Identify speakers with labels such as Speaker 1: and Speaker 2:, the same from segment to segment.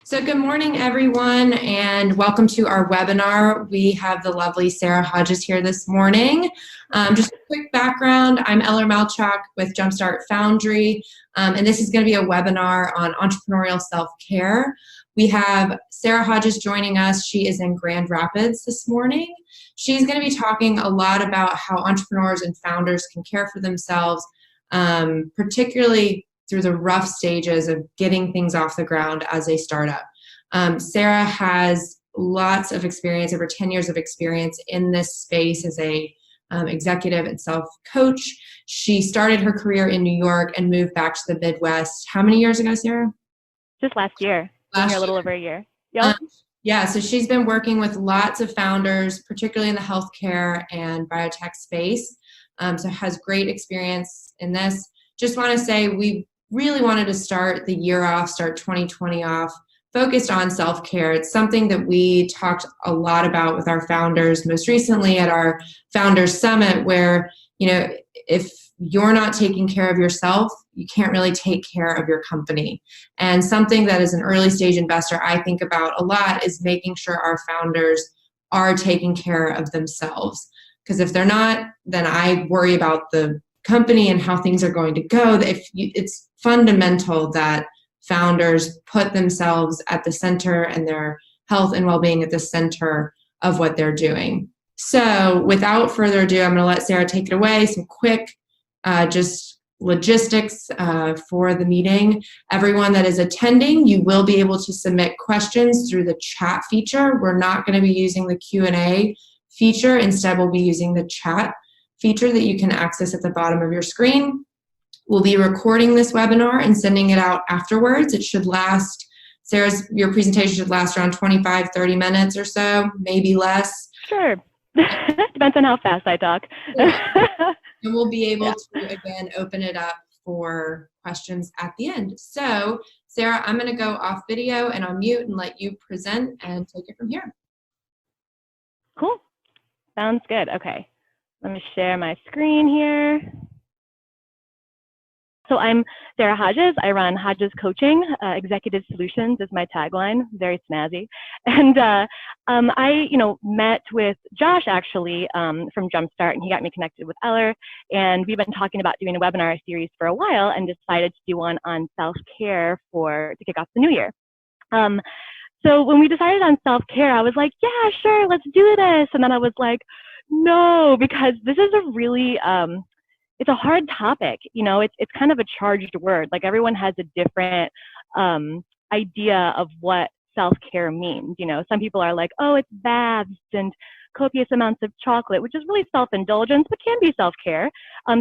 Speaker 1: So good morning, everyone, and welcome to our webinar. We have the lovely Sara Hodges here this morning. Just a quick background, I'm Eller Malchuk with Jumpstart Foundry, and this is going to be a webinar on entrepreneurial self-care. We have Sara Hodges joining us. She is in Grand Rapids this morning. She's going to be talking a lot about how entrepreneurs and founders can care for themselves, particularly through the rough stages of getting things off the ground as a startup. Sara has lots of experience, over 10 years of experience in this space as a executive and self-coach. She started her career in New York and moved back to the Midwest. How many years ago, Sara?
Speaker 2: Just last year. Been here a little over a year.
Speaker 1: Yep. Yeah, so she's been working with lots of founders, particularly in the healthcare and biotech space. So has great experience in this. Just want to say we really wanted to start the year off, start 2020 off, focused on self-care. It's something that we talked a lot about with our founders, most recently at our Founders Summit, where, if you're not taking care of yourself, you can't really take care of your company. And something that as an early stage investor, I think about a lot is making sure our founders are taking care of themselves. Because if they're not, then I worry about the company and how things are going to go. It's fundamental that founders put themselves at the center and their health and well-being at the center of what they're doing. So without further ado, I'm going to let Sara take it away. Some quick just logistics for the meeting. Everyone that is attending, you will be able to submit questions through the chat feature. We're not going to be using the Q&A feature. Instead, we'll be using the chat feature that you can access at the bottom of your screen. We'll be recording this webinar and sending it out afterwards. It should last, your presentation should last around 25, 30 minutes or so, maybe less.
Speaker 2: Sure. Depends on how fast I talk.
Speaker 1: And we'll be able to, again, open it up for questions at the end. So, Sara, I'm going to go off video and on mute and let you present and take it from here.
Speaker 2: Cool. Sounds good. Okay. Let me share my screen here. So I'm Sara Hodges. I run Hodges Coaching. Executive Solutions is my tagline. Very snazzy. And I, met with Josh actually from Jumpstart, and he got me connected with Eller. And we've been talking about doing a webinar series for a while, and decided to do one on self-care to kick off the new year. So when we decided on self-care, I was like, yeah, sure, let's do this. And then I was like, no, because this is a really it's a hard topic. It's kind of a charged word. Like everyone has a different idea of what self-care means. Some people are like, oh, it's baths and copious amounts of chocolate, which is really self-indulgence, but can be self-care.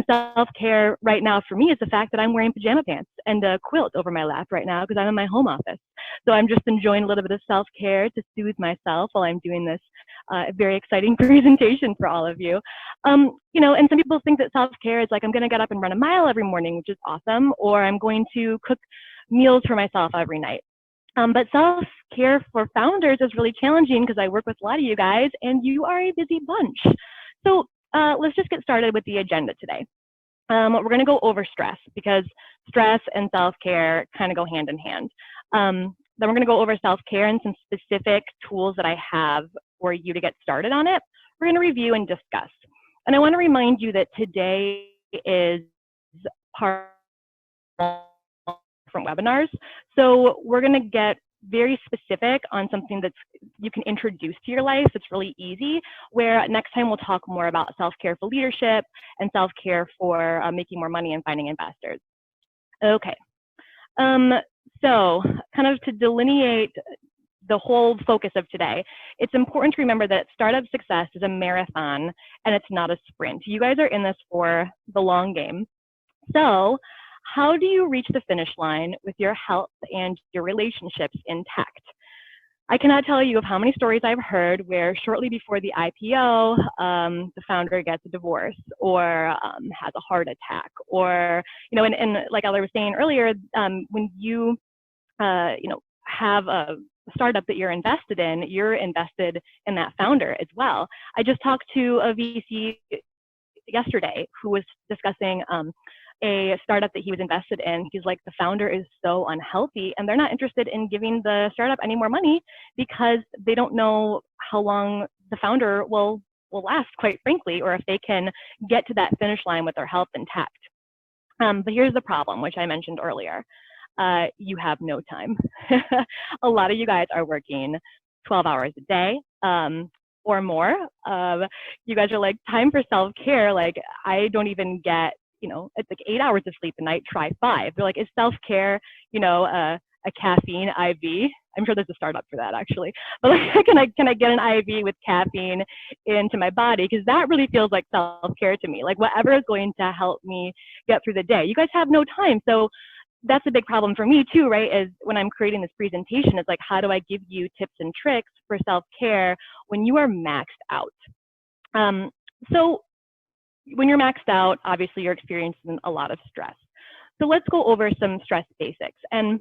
Speaker 2: Self-care right now for me is the fact that I'm wearing pajama pants and a quilt over my lap right now because I'm in my home office. So I'm just enjoying a little bit of self-care to soothe myself while I'm doing this very exciting presentation for all of you. And some people think that self-care is like, I'm going to get up and run a mile every morning, which is awesome, or I'm going to cook meals for myself every night. But self-care for founders is really challenging because I work with a lot of you guys and you are a busy bunch. So let's just get started with the agenda today. We're going to go over stress because stress and self-care kind of go hand in hand. Then we're going to go over self-care and some specific tools that I have for you to get started on it. We're going to review and discuss. And I want to remind you that today is part of different webinars. So we're going to get very specific on something that's you can introduce to your life. It's really easy, where next time we'll talk more about self-care for leadership and self-care for making more money and finding investors. Okay. So kind of to delineate the whole focus of today, it's important to remember that startup success is a marathon and it's not a sprint. You guys are in this for the long game. So how do you reach the finish line with your health and your relationships intact? I cannot tell you of how many stories I've heard where shortly before the IPO, the founder gets a divorce or has a heart attack, or, and like Eller was saying earlier, when you, have a startup that you're invested in that founder as well. I just talked to a VC yesterday who was discussing a startup that he was invested in. He's like, the founder is so unhealthy and they're not interested in giving the startup any more money because they don't know how long the founder will last, quite frankly, or if they can get to that finish line with their health intact. But here's the problem, which I mentioned earlier. You have no time. A lot of you guys are working 12 hours a day or more. You guys are like, time for self-care. Like, I don't even get, it's like 8 hours of sleep a night, try 5. They're like, is self-care, a caffeine IV? I'm sure there's a startup for that actually. But like, can I get an IV with caffeine into my body? Because that really feels like self-care to me. Like whatever is going to help me get through the day. You guys have no time. So that's a big problem for me too, right? Is when I'm creating this presentation, it's like, how do I give you tips and tricks for self-care when you are maxed out? So when you're maxed out, obviously you're experiencing a lot of stress. So let's go over some stress basics. And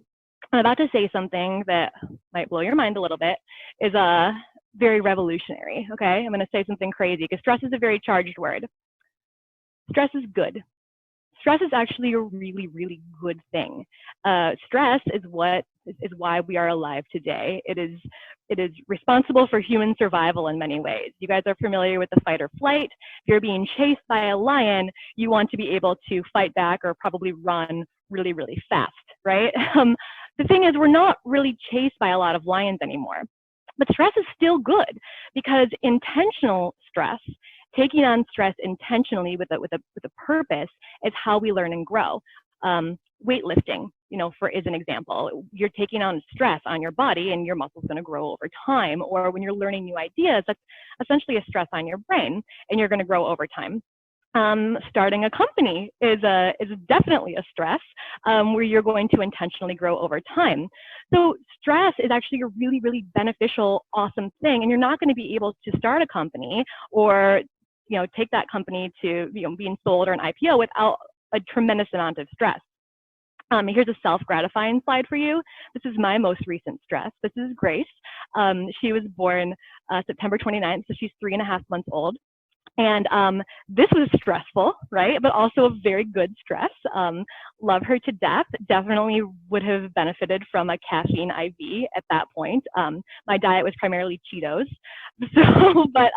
Speaker 2: I'm about to say something that might blow your mind a little bit, is very revolutionary, okay? I'm gonna say something crazy because stress is a very charged word. Stress is good. Stress is actually a really, really good thing. Stress is why we are alive today. It is responsible for human survival in many ways. You guys are familiar with the fight or flight. If you're being chased by a lion, you want to be able to fight back or probably run really, really fast, right? The thing is, we're not really chased by a lot of lions anymore. But stress is still good because intentional stress, taking on stress intentionally with a purpose, is how we learn and grow. Weightlifting, is an example. You're taking on stress on your body and your muscle's going to grow over time. Or when you're learning new ideas, that's essentially a stress on your brain and you're going to grow over time. Starting a company is definitely a stress where you're going to intentionally grow over time. So stress is actually a really, really beneficial, awesome thing. And you're not going to be able to start a company or take that company to being sold or an IPO without a tremendous amount of stress. Here's a self-gratifying slide for you. This is my most recent stress. This is Grace. She was born September 29th, so she's 3.5 months old. And this was stressful, right? But also a very good stress. Love her to death. Definitely would have benefited from a caffeine IV at that point. My diet was primarily Cheetos. So, but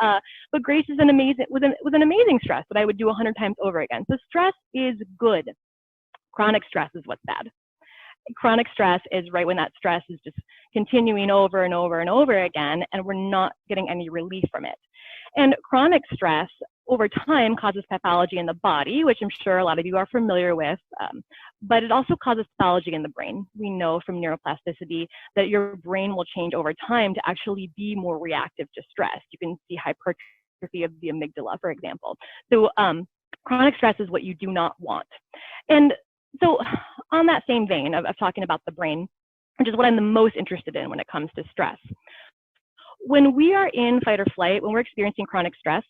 Speaker 2: Grace is was an amazing stress that I would do 100 times over again. So stress is good. Chronic stress is what's bad. Chronic stress is right when that stress is just continuing over and over and over again, and we're not getting any relief from it. And chronic stress over time causes pathology in the body, which I'm sure a lot of you are familiar with, but it also causes pathology in the brain. We know from neuroplasticity that your brain will change over time to actually be more reactive to stress. You can see hypertrophy of the amygdala, for example. So chronic stress is what you do not want. And so on that same vein of talking about the brain, which is what I'm the most interested in when it comes to stress. When we are in fight or flight, when we're experiencing chronic stress,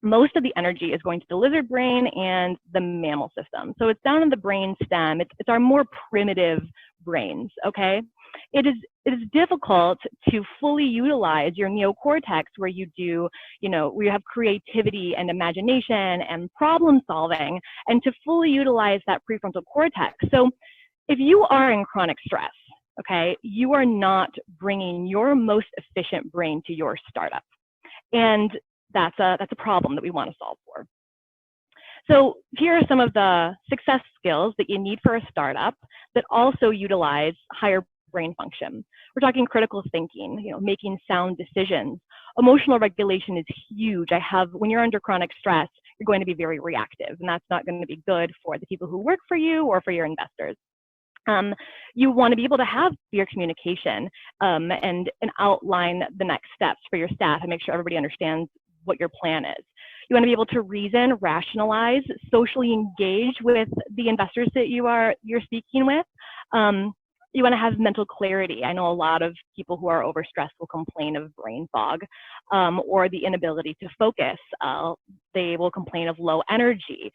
Speaker 2: most of the energy is going to the lizard brain and the mammal system. So it's down in the brain stem. It's our more primitive brains, okay? It is difficult to fully utilize your neocortex where you do, where you have creativity and imagination and problem solving, and to fully utilize that prefrontal cortex. So if you are in chronic stress, okay, you are not bringing your most efficient brain to your startup. And that's a problem that we want to solve for. So here are some of the success skills that you need for a startup that also utilize higher brain function. We're talking critical thinking, making sound decisions. Emotional regulation is huge. When you're under chronic stress, you're going to be very reactive, and that's not going to be good for the people who work for you or for your investors. You want to be able to have clear communication and outline the next steps for your staff and make sure everybody understands what your plan is. You want to be able to reason, rationalize, socially engage with the investors that you're speaking with. You want to have mental clarity. I know a lot of people who are overstressed will complain of brain fog or the inability to focus. They will complain of low energy.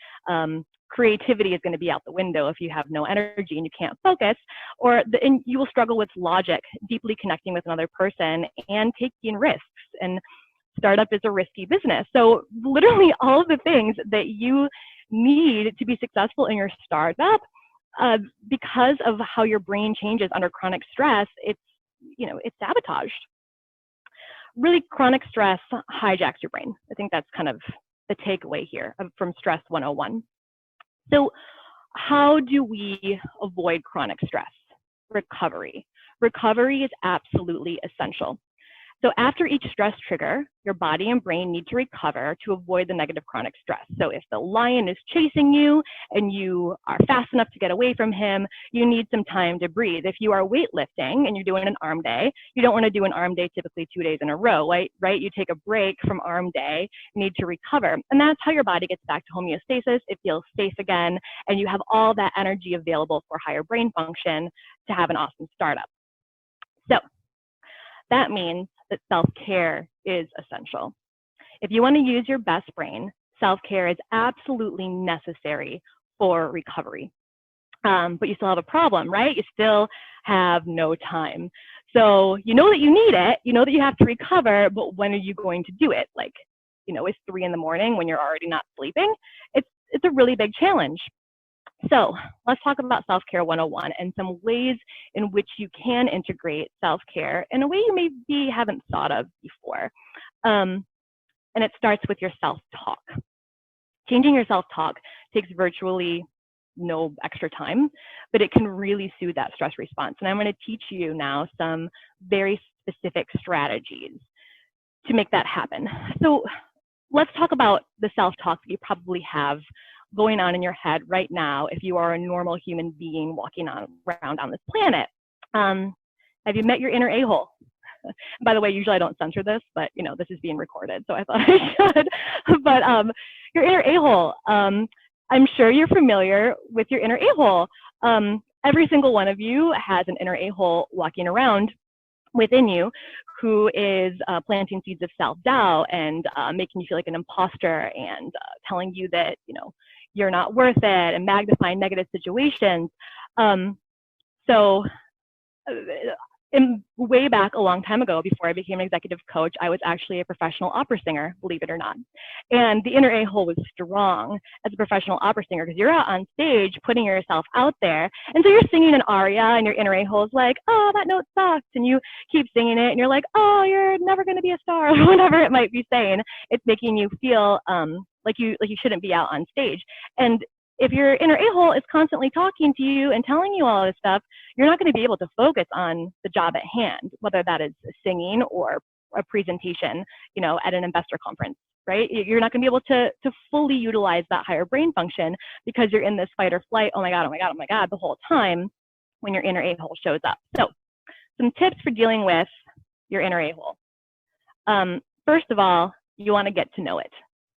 Speaker 2: Creativity is going to be out the window if you have no energy and you can't focus, and you will struggle with logic, deeply connecting with another person and taking risks. And startup is a risky business. So literally all of the things that you need to be successful in your startup, because of how your brain changes under chronic stress, it's sabotaged. Really, chronic stress hijacks your brain. I think that's kind of the takeaway here from Stress 101. So how do we avoid chronic stress? Recovery. Recovery is absolutely essential. So after each stress trigger, your body and brain need to recover to avoid the negative chronic stress. So if the lion is chasing you and you are fast enough to get away from him, you need some time to breathe. If you are weightlifting and you're doing an arm day, you don't want to do an arm day typically 2 days in a row, right? You take a break from arm day, you need to recover. And that's how your body gets back to homeostasis. It feels safe again, and you have all that energy available for higher brain function to have an awesome startup. So that means that self-care is essential. If you want to use your best brain, self-care is absolutely necessary for recovery. But you still have a problem, right? You still have no time. So you know that you need it, you know that you have to recover, but when are you going to do it? Like, it's 3 in the morning when you're already not sleeping. It's a really big challenge. So let's talk about Self-Care 101 and some ways in which you can integrate self-care in a way you maybe haven't thought of before. And it starts with your self-talk. Changing your self-talk takes virtually no extra time, but it can really soothe that stress response. And I'm going to teach you now some very specific strategies to make that happen. So let's talk about the self-talk that you probably have going on in your head right now if you are a normal human being walking around on this planet. Have you met your inner a-hole? By the way, usually I don't censor this, but this is being recorded, so I thought I should. But your inner a-hole, I'm sure you're familiar with your inner a-hole. Every single one of you has an inner a-hole walking around within you who is planting seeds of self-doubt and making you feel like an imposter and telling you that you're not worth it and magnifying negative situations. Way back a long time ago, before I became an executive coach, I was actually a professional opera singer, believe it or not. And the inner a-hole was strong as a professional opera singer because you're out on stage putting yourself out there. And so you're singing an aria and your inner a-hole is like, oh, that note sucks. And you keep singing it and you're like, oh, you're never going to be a star, or whatever it might be saying. It's making you feel like you shouldn't be out on stage. And if your inner a-hole is constantly talking to you and telling you all this stuff, you're not going to be able to focus on the job at hand, whether that is singing or a presentation, at an investor conference, right? You're not going to be able to fully utilize that higher brain function because you're in this fight or flight, oh my God, the whole time when your inner a-hole shows up. So some tips for dealing with your inner a-hole. First of all, you want to get to know it,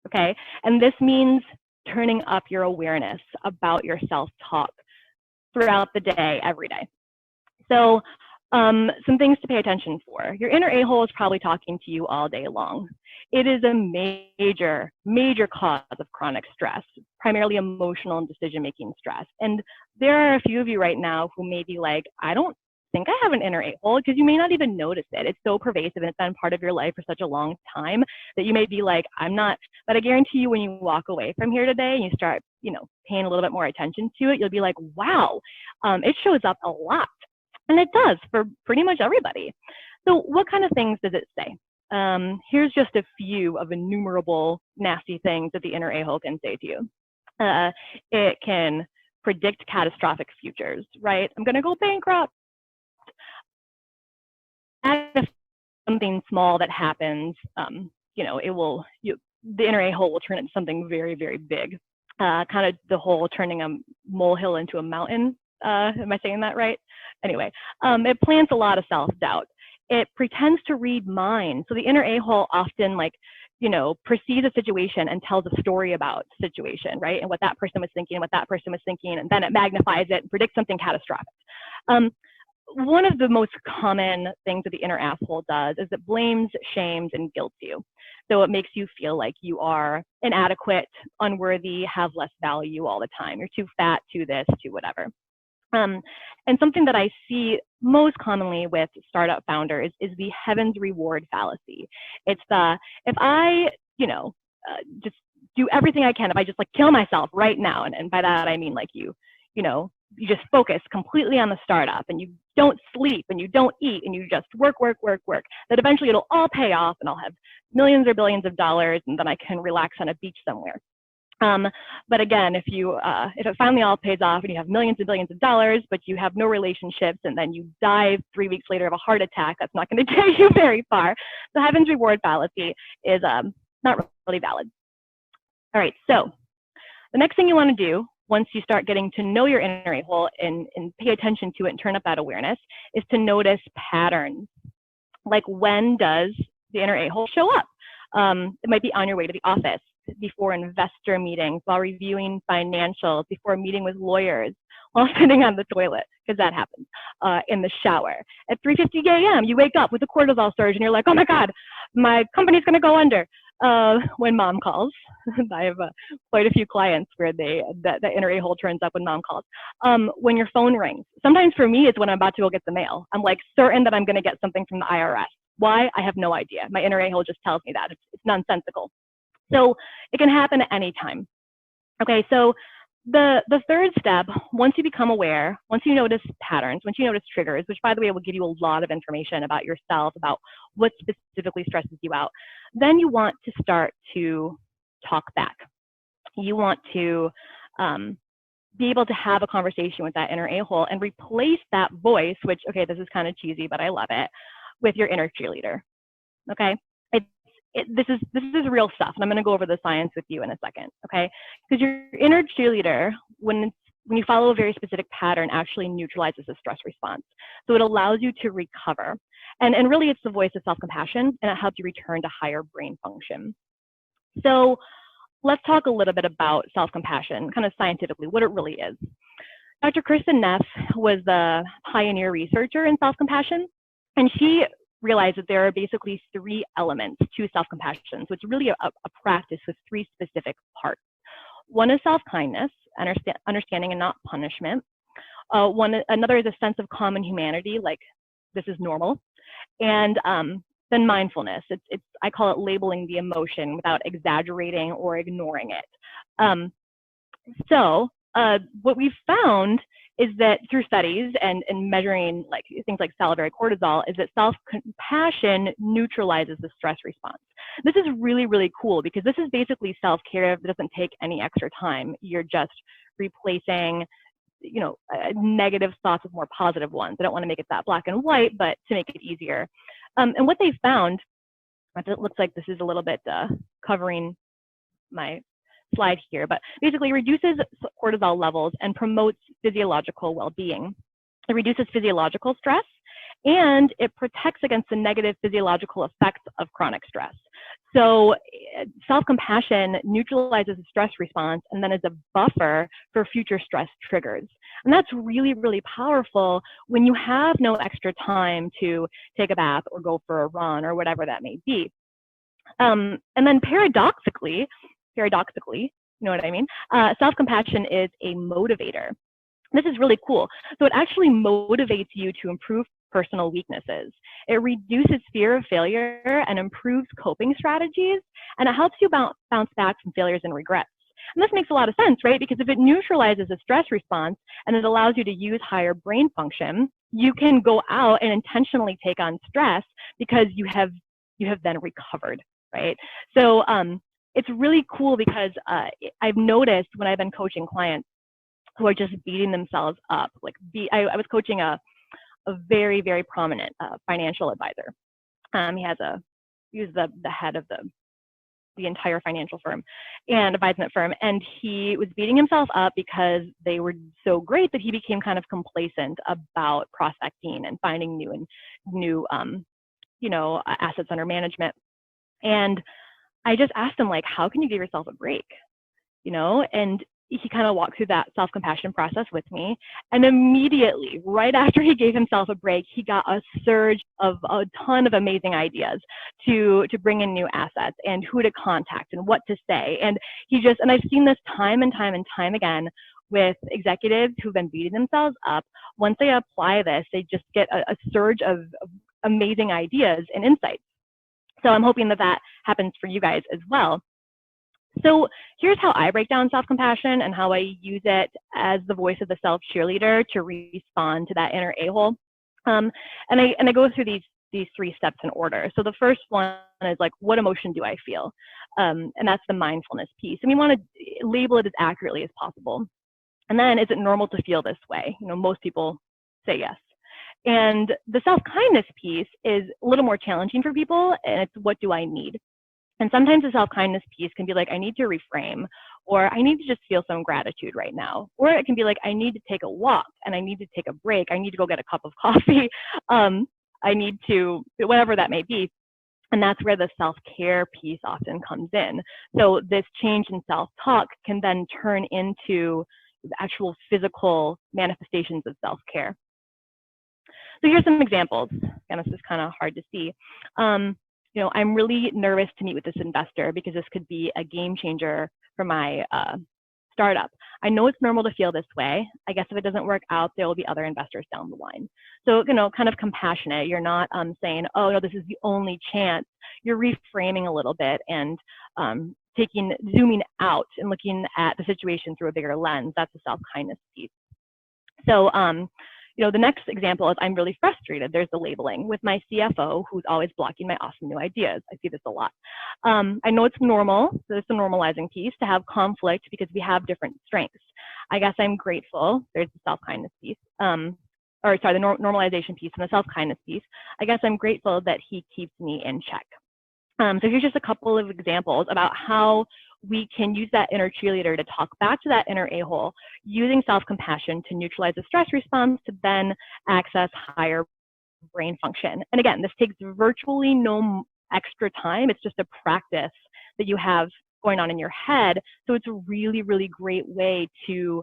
Speaker 2: okay? And this means turning up your awareness about your self-talk throughout the day, every day. So some things to pay attention for. Your inner a-hole is probably talking to you all day long. It is a major cause of chronic stress, primarily emotional and decision-making stress. And there are a few of you right now who may be like, I don't think I have an inner a-hole, because you may not even notice it. It's so pervasive and it's been part of your life for such a long time that you may be like, I'm not, but I guarantee you when you walk away from here today and you start, paying a little bit more attention to it, you'll be like, wow, it shows up a lot. And it does for pretty much everybody. So what kind of things does it say? Here's just a few of innumerable nasty things that the inner a-hole can say to you. It can predict catastrophic futures, right? I'm going to go bankrupt. If something small that happens, the inner a-hole will turn into something very, very big. Kind of the whole turning a molehill into a mountain. Am I saying that right? Anyway, it plants a lot of self-doubt. It pretends to read minds. So the inner a-hole often perceives a situation and tells a story about the situation, right? And what that person was thinking, and then it magnifies it and predicts something catastrophic. One of the most common things that the inner asshole does is it blames, shames, and guilts you. So it makes you feel like you are inadequate, unworthy, have less value all the time. You're too fat, too this, too whatever. And something that I see most commonly with startup founders is the heavens reward fallacy. It's the, if I, just do everything I can, if I just like kill myself right now, and by that I mean like you just focus completely on the startup and you don't sleep and you don't eat and you just work, that eventually it'll all pay off and I'll have millions or billions of dollars and then I can relax on a beach somewhere. But again, if it finally all pays off and you have millions and billions of dollars, but you have no relationships and then you die 3 weeks later of a heart attack, that's not going to get you very far. The heavens reward fallacy is not really valid. All right, so the next thing you want to do once you start getting to know your inner a-hole and pay attention to it and turn up that awareness is to notice patterns. Like, when does the inner a-hole show up? It might be on your way to the office, before investor meetings, while reviewing financials, before meeting with lawyers, while sitting on the toilet, because that happens, in the shower. At 3:50 a.m., you wake up with a cortisol surge and you're like, oh my God, my company's gonna go under. When mom calls, I have quite a few clients where the inner a-hole turns up when mom calls. When your phone rings, sometimes for me it's when I'm about to go get the mail. I'm like certain that I'm gonna get something from the IRS. Why? I have no idea. My inner a-hole just tells me that. It's nonsensical. So it can happen at any time. Okay, so the third step, once you become aware, once you notice patterns, once you notice triggers, which by the way will give you a lot of information about yourself, about what specifically stresses you out, then you want to start to talk back. You want to be able to have a conversation with that inner a-hole and replace that voice, which, okay, this is kind of cheesy, but I love it, with your inner cheerleader. Okay, this is real stuff, and I'm going to go over the science with you in a second. Okay, because your inner cheerleader, when you follow a very specific pattern, actually neutralizes the stress response. So it allows you to recover, and really it's the voice of self-compassion, and it helps you return to higher brain function. So let's talk a little bit about self-compassion, kind of scientifically, what it really is. Dr. Kristen Neff was the pioneer researcher in self-compassion, and she realized that there are basically 3 elements to self-compassion. So it's really a practice with 3 specific parts. One is self-kindness, understanding and not punishment. Another is a sense of common humanity, like this is normal. And then mindfulness. I call it labeling the emotion without exaggerating or ignoring it. So what we've found is that through studies and measuring like things like salivary cortisol, is that self-compassion neutralizes the stress response. This is really, really cool because this is basically self-care that doesn't take any extra time. You're just replacing, negative thoughts with more positive ones. I don't want to make it that black and white, but to make it easier. And what they found, it looks like this is a little bit covering my slide here, but basically reduces cortisol levels and promotes physiological well-being. It reduces physiological stress and it protects against the negative physiological effects of chronic stress. So self-compassion neutralizes the stress response and then is a buffer for future stress triggers. And that's really, really powerful when you have no extra time to take a bath or go for a run or whatever that may be. And then paradoxically, you know what I mean? Self-compassion is a motivator. This is really cool. So it actually motivates you to improve personal weaknesses. It reduces fear of failure and improves coping strategies, and it helps you bounce back from failures and regrets. And this makes a lot of sense, right? Because if it neutralizes the stress response and it allows you to use higher brain function, you can go out and intentionally take on stress because you have then recovered, right? So it's really cool because I've noticed when I've been coaching clients who are just beating themselves up. I was coaching a very, very prominent financial advisor. He's the head of the entire financial firm and advisement firm, and he was beating himself up because they were so great that he became kind of complacent about prospecting and finding new assets under management. And I just asked him, like, how can you give yourself a break? And he kind of walked through that self-compassion process with me. And immediately, right after he gave himself a break, he got a surge of a ton of amazing ideas to bring in new assets and who to contact and what to say. And I've seen this time and time and time again with executives who've been beating themselves up. Once they apply this, they just get a surge of amazing ideas and insights. So I'm hoping that that happens for you guys as well. So here's how I break down self-compassion and how I use it as the voice of the self-cheerleader to respond to that inner a-hole. And I go through these 3 steps in order. So the first one is like, what emotion do I feel? And that's the mindfulness piece. And we want to label it as accurately as possible. And then, is it normal to feel this way? You know, most people say yes. And the self-kindness piece is a little more challenging for people, and it's what do I need? And sometimes the self-kindness piece can be like, I need to reframe, or I need to just feel some gratitude right now. Or it can be like, I need to take a walk, and I need to take a break. I need to go get a cup of coffee. I need to, whatever that may be. And that's where the self-care piece often comes in. So this change in self-talk can then turn into actual physical manifestations of self-care. So here's some examples. And this is kind of hard to see. You know, I'm really nervous to meet with this investor because this could be a game changer for my startup. I know it's normal to feel this way. I guess if it doesn't work out, there will be other investors down the line. So, you know, kind of compassionate. You're not saying, oh, no, this is the only chance. You're reframing a little bit and zooming out and looking at the situation through a bigger lens. That's the self-kindness piece. So, you know, the next example is I'm really frustrated. There's the labeling with my CFO who's always blocking my awesome new ideas. I see this a lot. I know it's normal, so there's the normalizing piece, to have conflict because we have different strengths. I guess I'm grateful. There's the self-kindness piece, the normalization piece and the self-kindness piece. I guess I'm grateful that he keeps me in check. So here's just a couple of examples about how we can use that inner cheerleader to talk back to that inner a-hole, using self-compassion to neutralize the stress response to then access higher brain function. And again, this takes virtually no extra time. It's just a practice that you have going on in your head. So it's a really, really great way to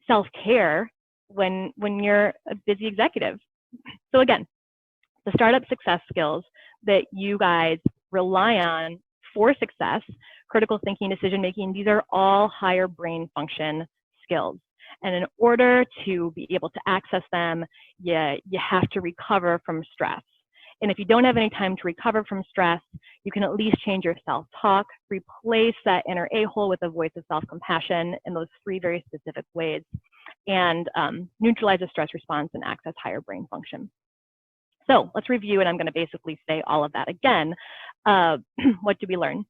Speaker 2: self-care when you're a busy executive. So again, the startup success skills that you guys rely on for success, critical thinking, decision-making, these are all higher brain function skills. And in order to be able to access them, you have to recover from stress. And if you don't have any time to recover from stress, you can at least change your self-talk, replace that inner a-hole with a voice of self-compassion in those 3 very specific ways, and neutralize the stress response and access higher brain function. So let's review, and I'm going to basically say all of that again. What did we learn?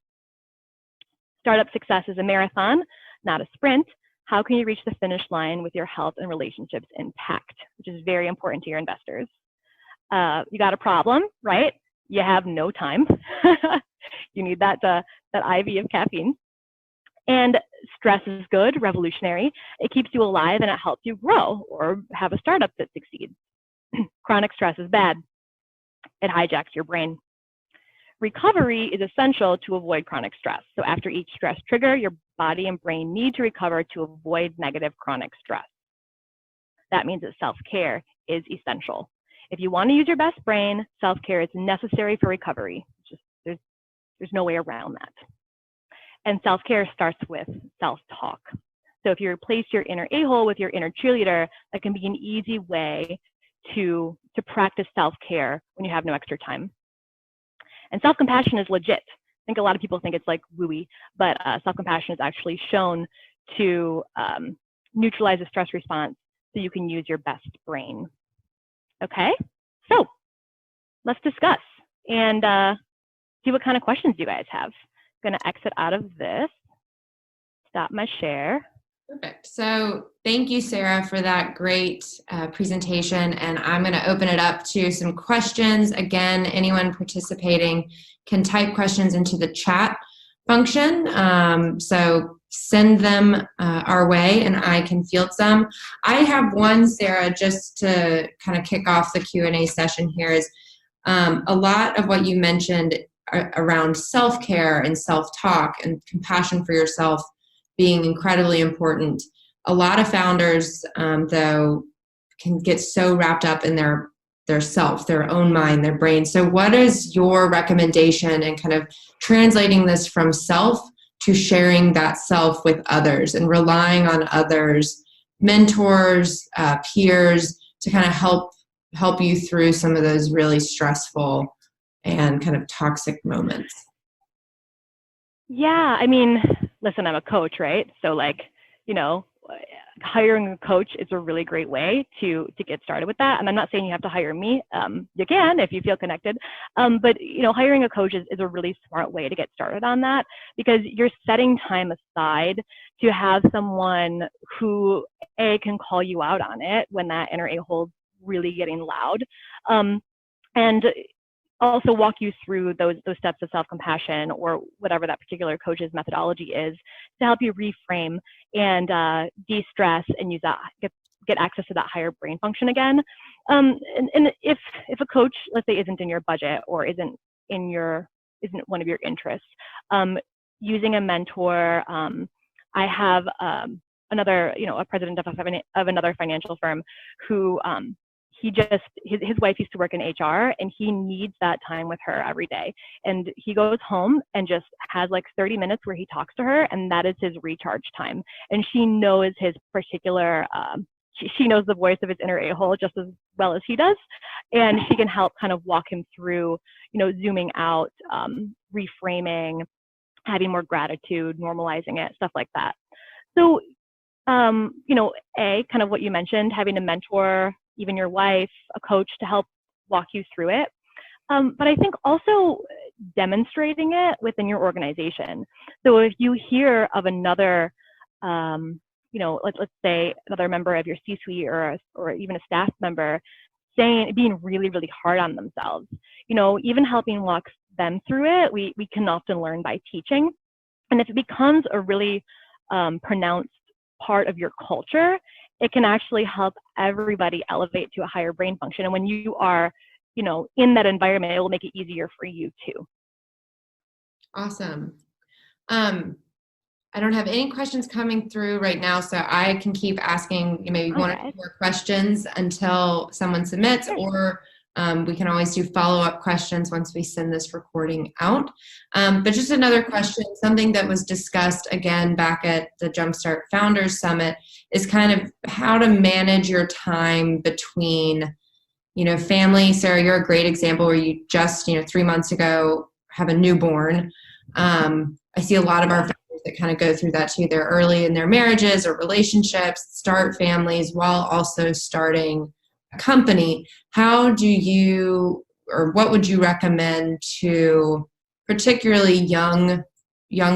Speaker 2: Startup success is a marathon, not a sprint. How can you reach the finish line with your health and relationships intact, which is very important to your investors? You got a problem, right? You have no time. You need that IV of caffeine. And stress is good, revolutionary. It keeps you alive and it helps you grow or have a startup that succeeds. Chronic stress is bad. It hijacks your brain. Recovery is essential to avoid chronic stress. So after each stress trigger, your body and brain need to recover to avoid negative chronic stress. That means that self-care is essential. If you want to use your best brain, self-care is necessary for recovery. There's no way around that. And self-care starts with self-talk. So if you replace your inner a-hole with your inner cheerleader, that can be an easy way to practice self-care when you have no extra time. And self-compassion is legit. I think a lot of people think it's like wooey, but self-compassion is actually shown to neutralize the stress response so you can use your best brain. Okay, so let's discuss and see what kind of questions you guys have. I'm gonna exit out of this, stop my share.
Speaker 1: Perfect. So thank you, Sarah, for that great presentation. And I'm going to open it up to some questions. Again, anyone participating can type questions into the chat function. So send them our way and I can field some. I have one, Sarah, just to kind of kick off the Q&A session here is a lot of what you mentioned around self-care and self-talk and compassion for yourself being incredibly important. A lot of founders, though, can get so wrapped up in their self, their own mind, their brain. So what is your recommendation in kind of translating this from self to sharing that self with others and relying on others, mentors, peers, to kind of help you through some of those really stressful and kind of toxic moments?
Speaker 2: Yeah, I mean, listen, I'm a coach, right? So like, you know, hiring a coach is a really great way to get started with that. And I'm not saying you have to hire me. You can if you feel connected. But you know, hiring a coach is a really smart way to get started on that, because you're setting time aside to have someone who can call you out on it when that inner a-hole's really getting loud. And also walk you through those steps of self-compassion, or whatever that particular coach's methodology is, to help you reframe and de-stress and use that, get access to that higher brain function again. And if a coach, let's say, isn't in your budget or isn't one of your interests, using a mentor. I have another, a president of another financial firm who his wife used to work in HR, and he needs that time with her every day. And he goes home and just has like 30 minutes where he talks to her, and that is his recharge time. And she knows his particular, she knows the voice of his inner a-hole just as well as he does. And she can help kind of walk him through, zooming out, reframing, having more gratitude, normalizing it, stuff like that. So, kind of what you mentioned, having a mentor, even your wife, a coach to help walk you through it. But I think also demonstrating it within your organization. So if you hear of another, let's say another member of your C-suite or even a staff member being really, really hard on themselves, even helping walk them through it, we can often learn by teaching. And if it becomes a really pronounced part of your culture, it can actually help everybody elevate to a higher brain function. And when you are, in that environment, it will make it easier for you too.
Speaker 1: Awesome. I don't have any questions coming through right now, so I can keep asking maybe one or two more questions until someone submits, or we can always do follow-up questions once we send this recording out. But just another question, something that was discussed again back at the Jumpstart Founders Summit is kind of how to manage your time between, family. Sarah, you're a great example where you just, 3 months ago have a newborn. I see a lot of our founders that kind of go through that too. They're early in their marriages or relationships, start families while also starting a company. How do you, or what would you recommend to particularly young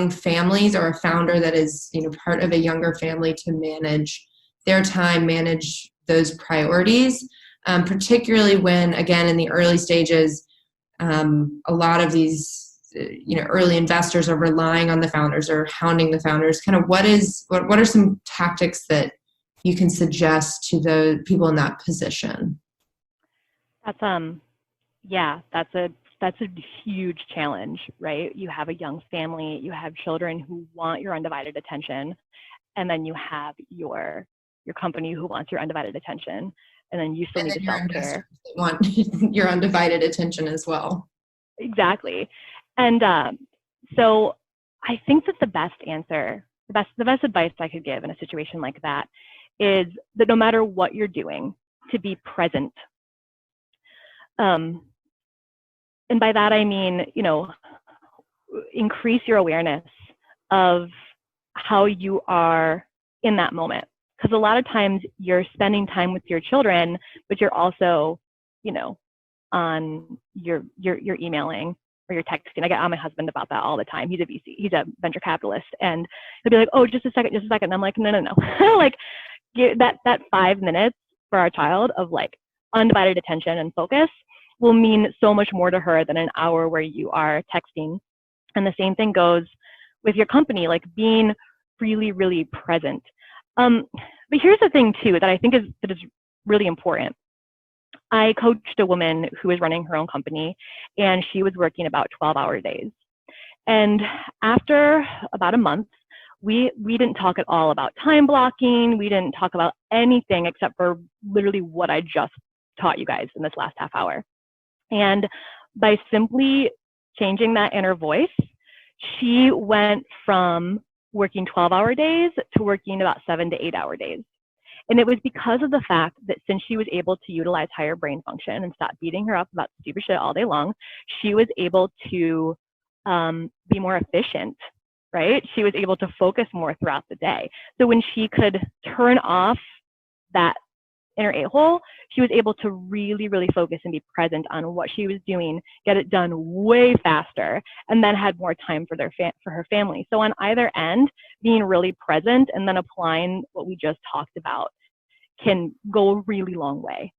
Speaker 1: families, or a founder that is, part of a younger family, to manage their time, manage those priorities, particularly when, again, in the early stages, a lot of these early investors are relying on the founders or hounding the founders. Kind of what are some tactics that you can suggest to the people in that position?
Speaker 2: That's a huge challenge, right? You have a young family, you have children who want your undivided attention, and then you have your company who wants your undivided attention, and then you still need to self-care.
Speaker 1: That want your undivided attention as well.
Speaker 2: Exactly. And so I think that the best answer, the best advice I could give in a situation like that is that no matter what you're doing, to be present. And by that I mean, increase your awareness of how you are in that moment. Because a lot of times you're spending time with your children, but you're also, on your emailing or you're texting. I get on my husband about that all the time. He's a VC, he's a venture capitalist, and he'll be like, "Oh, just a second." And I'm like, no. Like, that 5 minutes for our child of like undivided attention and focus will mean so much more to her than an hour where you are texting. And the same thing goes with your company, like being really, really present. But here's the thing too that I think is really important. I coached a woman who was running her own company, and she was working about 12-hour days. And after about a month, we didn't talk at all about time blocking. We didn't talk about anything except for literally what I just taught you guys in this last half hour. And by simply changing that inner voice, She went from working 12-hour days to working about 7 to 8-hour days. And it was because of the fact that since she was able to utilize higher brain function and stop beating her up about stupid shit all day long, she was able to be more efficient, right? She was able to focus more throughout the day. So when she could turn off that inner a-hole, she was able to really, really focus and be present on what she was doing, get it done way faster, and then had more time for her family. So on either end, being really present and then applying what we just talked about can go a really long way.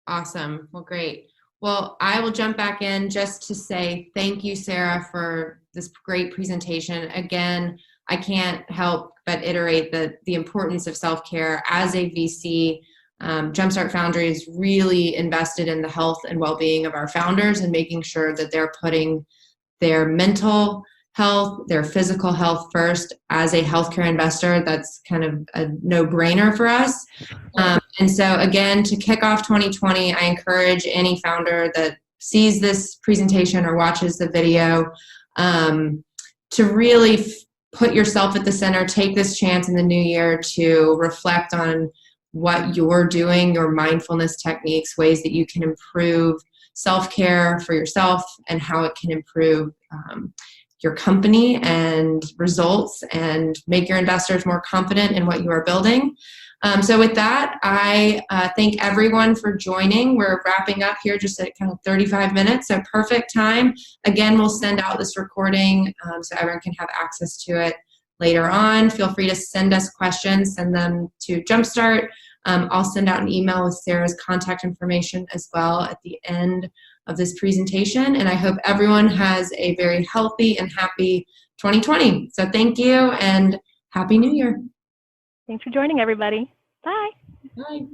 Speaker 1: Awesome. Well, great. Well, I will jump back in just to say thank you, Sara, for this great presentation. Again, I can't help but iterate the importance of self-care. As a VC, Jumpstart Foundry is really invested in the health and well-being of our founders and making sure that they're putting their mental health, their physical health first. As a healthcare investor, that's kind of a no-brainer for us. And so again, to kick off 2020, I encourage any founder that sees this presentation or watches the video to really put yourself at the center, take this chance in the new year to reflect on what you're doing, your mindfulness techniques, ways that you can improve self-care for yourself and how it can improve your company and results and make your investors more confident in what you are building. So with that, I thank everyone for joining. We're wrapping up here just at kind of 35 minutes, so perfect time. Again, we'll send out this recording so everyone can have access to it later on. Feel free to send us questions, send them to Jumpstart. I'll send out an email with Sara's contact information as well at the end of this presentation, and I hope everyone has a very healthy and happy 2020. So thank you and Happy New Year.
Speaker 2: Thanks for joining, everybody. Bye.
Speaker 1: Bye.